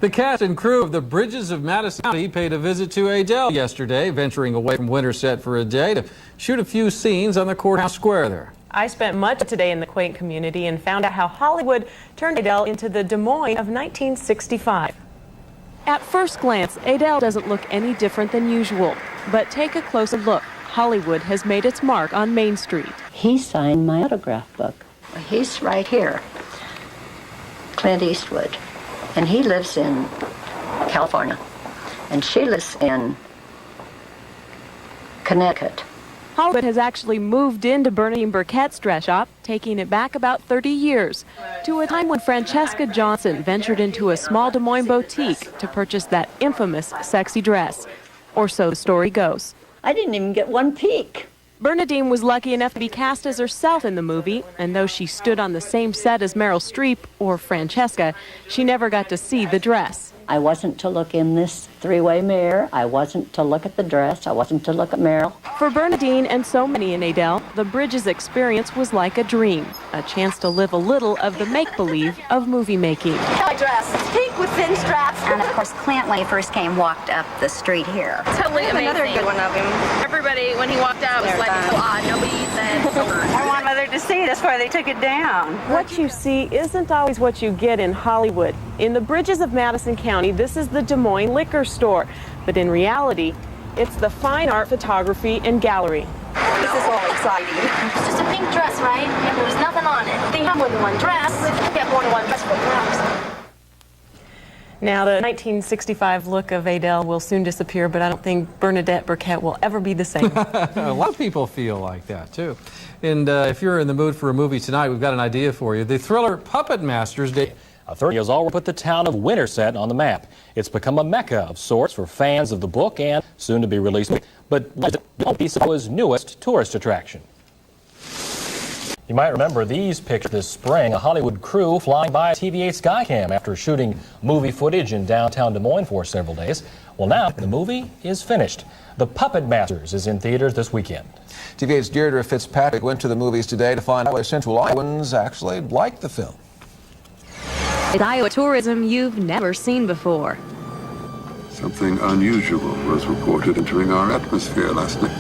The cast and crew of the Bridges of Madison County paid a visit to Adele yesterday, venturing away from Winterset for a day to shoot a few scenes on the courthouse square there. I spent much of today in the quaint community and found out how Hollywood turned Adele into the Des Moines of 1965. At first glance, Adele doesn't look any different than usual. But take a closer look. Hollywood has made its mark on Main Street. He signed my autograph book. He's right here, Clint Eastwood. And he lives in California. And she lives in Connecticut. Hollywood has actually moved into Bernadine Burkett's dress shop, taking it back about 30 years, to a time when Francesca Johnson ventured into a small Des Moines boutique to purchase that infamous sexy dress. Or so the story goes. I didn't even get one peek. Bernadine was lucky enough to be cast as herself in the movie, and though she stood on the same set as Meryl Streep or Francesca, she never got to see the dress. I wasn't to look in this three-way mirror. I wasn't to look at the dress. I wasn't to look at Meryl. For Bernadine and so many in Adele, the Bridges experience was like a dream, a chance to live a little of the make-believe of movie making. My dress, pink with thin straps. And of course, Clint, when he first came, walked up the street here. Totally amazing. Another good one of him. Everybody, when he walked out, was like, oh, nobody said I want Mother to see. That's why they took it down. What you see isn't always what you get in Hollywood. In the Bridges of Madison County, this is the Des Moines liquor store. But in reality, it's the fine art photography and gallery. This is all exciting. It's just a pink dress, right? And there was nothing on it. They have more than one dress. They have more than one dress for flowers. Now, the 1965 look of Adele will soon disappear, but I don't think Bernadette Burkett will ever be the same. A lot of people feel like that, too. And if you're in the mood for a movie tonight, we've got an idea for you. The thriller Puppet Masters. Authorities has already put the town of Winterset on the map. It's become a mecca of sorts for fans of the book and soon to be released. But Iowa's newest tourist attraction. You might remember these pictures this spring, a Hollywood crew flying by a TVA Skycam after shooting movie footage in downtown Des Moines for several days. Well, now the movie is finished. The Puppet Masters is in theaters this weekend. TVA's Deirdre Fitzpatrick went to the movies today to find out whether Central Iowans actually liked the film. It's Iowa tourism you've never seen before. Something unusual was reported entering our atmosphere last night.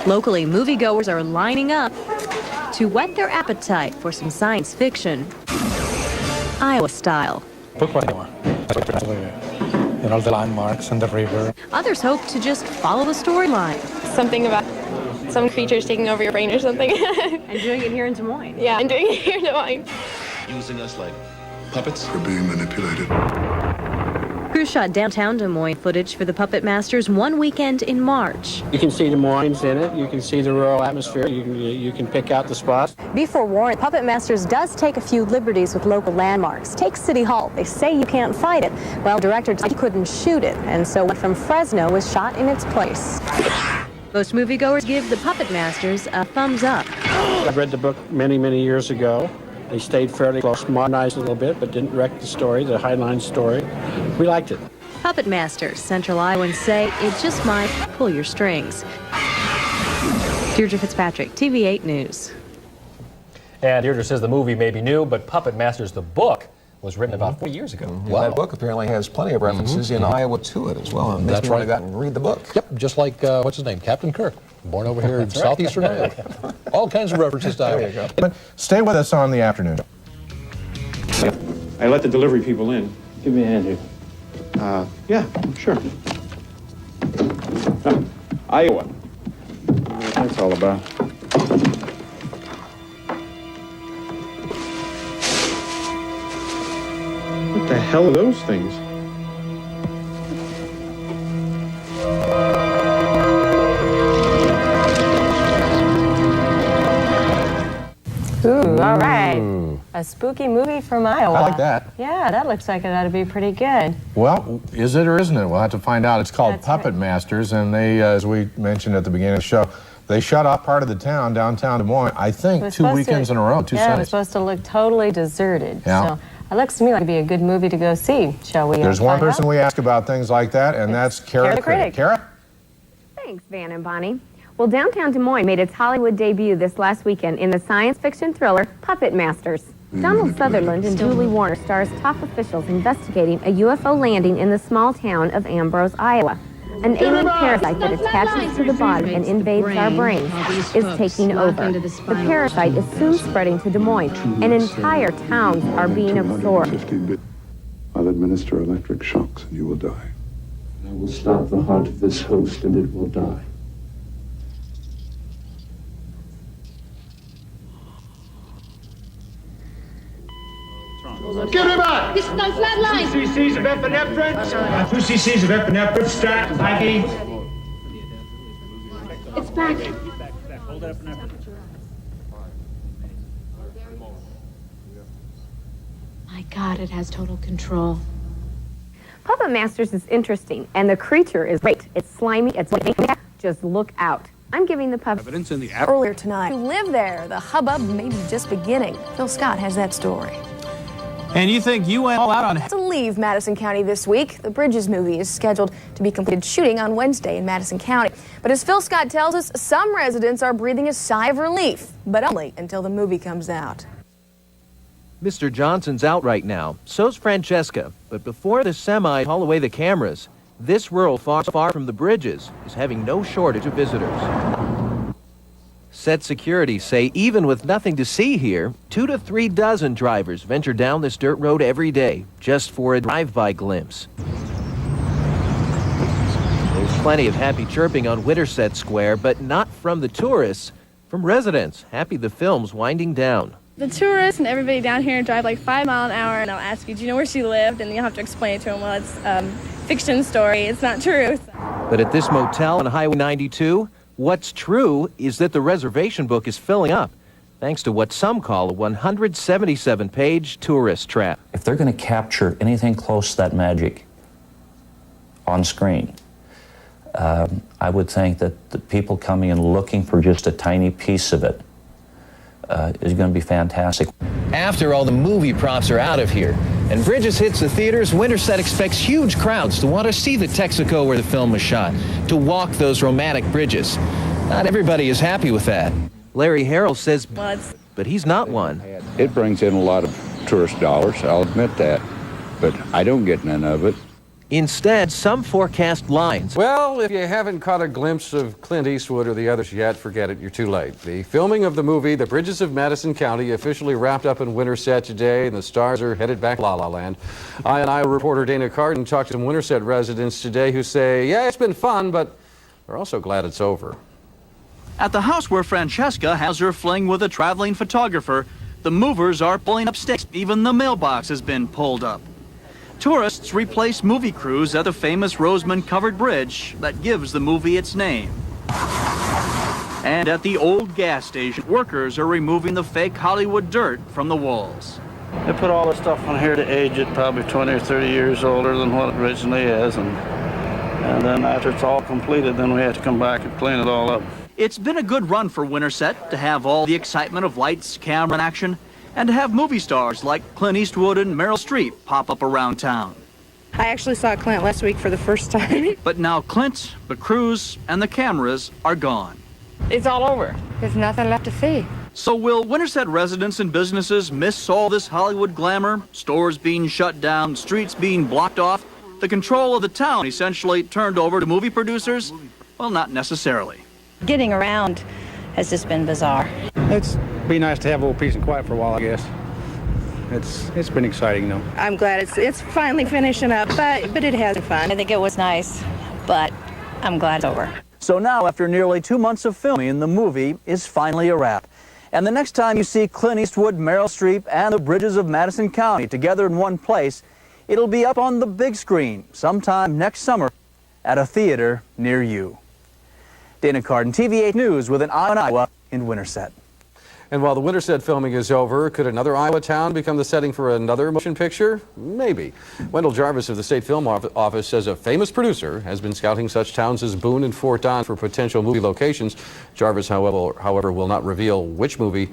Locally, moviegoers are lining up to whet their appetite for some science fiction, Iowa style. You know, the landmarks and the river. Others hope to just follow the storyline. something about some creatures taking over your brain or something. And doing it here in Des Moines. Yeah, and doing it here in Des Moines. Using us like puppets. We're being manipulated. Crews shot downtown Des Moines footage for the Puppet Masters one weekend in March. You can see Des Moines in it. You can see the rural atmosphere. You can pick out the spots. Be forewarned, Puppet Masters does take a few liberties with local landmarks. Take City Hall. They say you can't fight it. Well, director said he couldn't shoot it, and so one from Fresno was shot in its place. Most moviegoers give the Puppet Masters a thumbs up. I read the book many, many years ago. They stayed fairly close, modernized a little bit, but didn't wreck the story, the Highline story. We liked it. Puppet Masters, Central Iowans say it just might pull your strings. Deirdre Fitzpatrick, TV8 News. And Deirdre says the movie may be new, but Puppet Masters, the book, was written about 40 years ago. Wow. That book apparently has plenty of references in Iowa to it as well. And That's makes me want right. to go out and read the book. Yep, just like, what's his name, Captain Kirk, born over here in southeastern Iowa. All kinds of references to Iowa. There you go. Stay with us on the afternoon. I let the delivery people in. Give me a hand here. Yeah, sure. Iowa. What that's all about. What the hell are those things? Ooh, all right. A spooky movie from Iowa. I like that. Yeah, that looks like it ought to be pretty good. Well, is it or isn't it? We'll have to find out. It's called That's Puppet right. Masters, and they, as we mentioned at the beginning of the show, they shut off part of the town, downtown Des Moines, I think 2 weekends in a row, two Yeah, it was Sundays. supposed to look totally deserted. Yeah. So it looks to me like it'd be a good movie to go see. Shall we? There's one find person out? we ask about things like that, and that's Kara Kara the Critic. Kara? Thanks, Van and Bonnie. Well, downtown Des Moines made its Hollywood debut this last weekend in the science fiction thriller Puppet Masters. Donald Sutherland and Julie Warner stars top officials investigating a UFO landing in the small town of Ambrose, Iowa. An alien parasite that attaches to the body and invades our brains is taking over. The parasite is soon spreading to Des Moines, and entire towns are being absorbed. I'll administer electric shocks and you will die. I will stop the heart of this host and it will die. Give me back! This is no flat line. 2 cc's of epinephrine. 2 cc's of epinephrine. Stat. IV. It's back. My God, it has total control. Puppet Masters is interesting, and the creature is great. It's slimy, it's just look out. I'm giving the puppet Evidence in the earlier tonight. To live there, the hubbub may be just beginning. Phil Scott has that story. And you think you went all out on To leave Madison County this week, the Bridges movie is scheduled to be completed shooting on Wednesday in Madison County. But as Phil Scott tells us, some residents are breathing a sigh of relief, but only until the movie comes out. Mr. Johnson's out right now. So's Francesca. But before the semi haul away the cameras, this rural far from the Bridges is having no shortage of visitors. Set security say even with nothing to see here, 2 to 3 dozen drivers venture down this dirt road every day just for a drive-by glimpse. There's plenty of happy chirping on Winterset Square, but not from the tourists, from residents happy the film's winding down. The tourists and everybody down here drive like 5 miles an hour, and they'll ask you, do you know where she lived? And you'll have to explain it to them. Well, it's fiction story. It's not true. But at this motel on Highway 92, what's true is that the reservation book is filling up, thanks to what some call a 177-page tourist trap. If they're going to capture anything close to that magic on screen, I would think that the people coming and looking for just a tiny piece of it is going to be fantastic. After all the movie props are out of here and Bridges hits the theaters, Winterset expects huge crowds to want to see the Texaco where the film was shot, to walk those romantic bridges. Not everybody is happy with that. Larry Harrell says, but he's not one. It brings in a lot of tourist dollars, I'll admit that, but I don't get none of it. Instead, some forecast lines. Well, if you haven't caught a glimpse of Clint Eastwood or the others yet, forget it, you're too late. The filming of the movie, The Bridges of Madison County, officially wrapped up in Winterset today, and the stars are headed back to La La Land. Iowa reporter Dana Carden talked to some Winterset residents today who say, yeah, it's been fun, but they're also glad it's over. At the house where Francesca has her fling with a traveling photographer, the movers are pulling up stakes. Even the mailbox has been pulled up. Tourists replace movie crews at the famous Roseman-covered bridge that gives the movie its name. And at the old gas station, workers are removing the fake Hollywood dirt from the walls. They put all this stuff on here to age it, probably 20 or 30 years older than what it originally is. And then after it's all completed, then we have to come back and clean it all up. It's been a good run for Winterset to have all the excitement of lights, camera, and action, and to have movie stars like Clint Eastwood and Meryl Streep pop up around town. I actually saw Clint last week for the first time. But now Clint, the crews, and the cameras are gone. It's all over. There's nothing left to see. So will Winterset residents and businesses miss all this Hollywood glamour? Stores being shut down, streets being blocked off, the control of the town essentially turned over to movie producers? Well, not necessarily. Getting around has just been bizarre. It's be nice to have a little peace and quiet for a while, I guess. It's been exciting, though. I'm glad it's finally finishing up, but it has been fun. I think it was nice, but I'm glad it's over. So now, after nearly 2 months of filming, the movie is finally a wrap. And the next time you see Clint Eastwood, Meryl Streep, and the Bridges of Madison County together in one place, it'll be up on the big screen sometime next summer at a theater near you. Dana Carden, TV8 News with an eye on Iowa in Winterset. And while the Winterset filming is over, could another Iowa town become the setting for another motion picture? Maybe. Wendol Jarvis of the State Film Office says a famous producer has been scouting such towns as Boone and Fort Don for potential movie locations. Jarvis, however, will not reveal which movie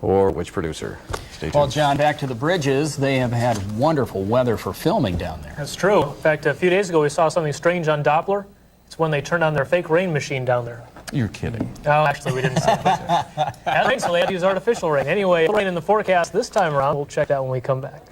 or which producer. Stay tuned. Well, John, back to the Bridges. They have had wonderful weather for filming down there. That's true. In fact, a few days ago we saw something strange on Doppler. It's when they turned on their fake rain machine down there. You're kidding. No, actually, we didn't see it. Had rain, so they had to use artificial rain. Anyway, rain in the forecast this time around. We'll check that when we come back.